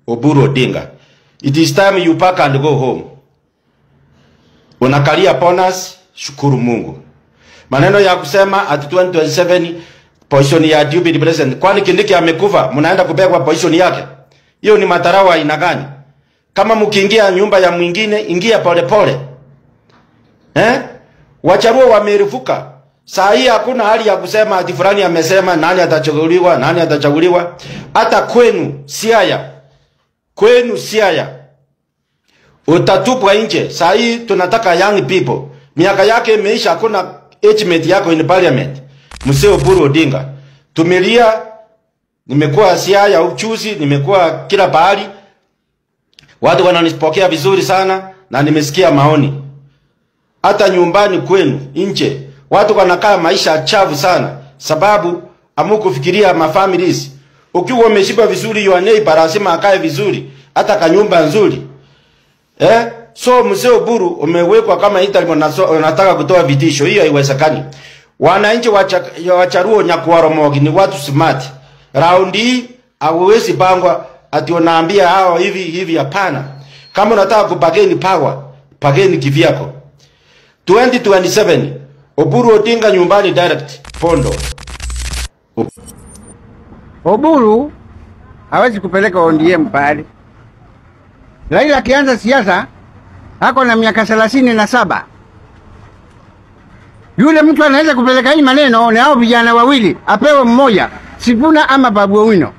Oburu Odinga. It is time you pack and go home. Unakalia bonus, shukuru Mungu. Maneno ya kusema at 2027 position ya deputy president, kwani Kindiki amekufa, mnaenda kupeleka position yake. Hiyo ni matarawa aina gani? Kama mkiingia nyumba ya mwingine, ingia pole pole. Wacharuo wamerufuka. Saa hii hakuna hali ya kusema ati fulani amesema nani atachaguliwa, nani atachaguliwa. Hata kwenu Siaya. Kwenu Siaya. Utatupwa nje. Saa hii tunataka young people. Miaka yake imeisha, hakuna age mate yako in parliament. Mzee Oburu Odinga. Tumelia, nimekuwa Siaya uchuzi, nimekuwa kila pahali. Watu wananipokea vizuri sana na nimesikia maoni. Hata nyumbani kwenu nje watu wanakaa maisha chafu sana sababu amukufikiria mafamilies. Ukiwa umeshiba vizuri your neighbor lazima akae vizuri, hata kanyumba nzuri. So mzee Oburu umewekwa kama Italy unataka kutoa vitisho, hiyo haiwezekani. Wananchi wacharuo Nyakwaramogi ni watu smart. Raundi hii hauwezi pangwa ati unaambia hao hivi hapana. Kama unataka kupageni power, pageni kivyako. 2027 Oburu Odinga nyumbani direct Pondo. Oburu hawezi kupeleka ODM pale. Raila akianza siasa hako na miaka 37. Yule mtu anaweza kupeleka hii maneno na hao vijana wawili, apewe mmoja, Sifuna ama Babu Owino.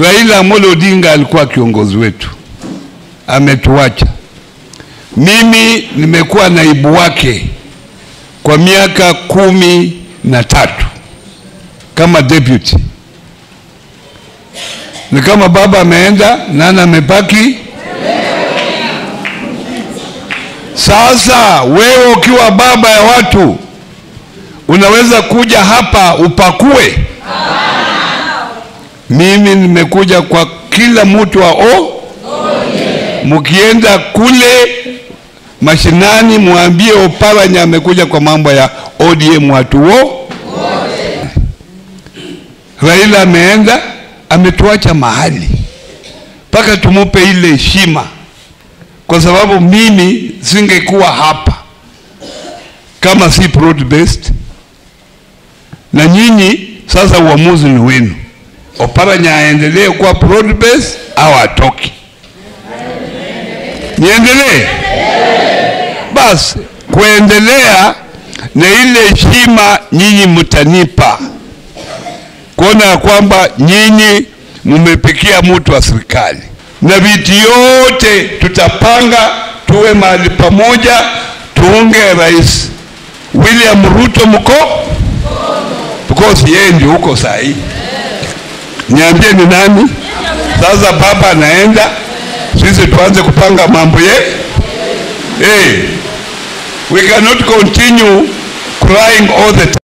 Raila Amolo Odinga alikuwa kiongozi wetu. Ametuacha. Mimi nimekuwa naibu wake kwa miaka 13 kama deputy. Ni kama baba ameenda, nana amebaki. Sasa wewe ukiwa baba ya watu unaweza kuja hapa upakue? Mimi nimekuja kwa kila mtu wa Mukienda kule mashinani muambie Oparanya amekuja kwa mambo ya ODM watu Raila ameenda, ametuacha mahali paka tumupe ile heshima, kwa sababu mimi singekuwa hapa kama si broad based. Na nyinyi sasa uamuzi ni wenu. Oparanya aendelee kuwa broad based au atoki? Niendelee? Basi kuendelea na ile heshima nyinyi mtanipa, kuona kwamba nyinyi mmepikia mtu wa serikali, na vitu yote tutapanga tuwe mahali pamoja, tuunge Rais William Ruto because yeye ndio huko sahi. Niambie ni nani? Sasa baba anaenda, sisi tuanze kupanga mambo we cannot continue crying all the time.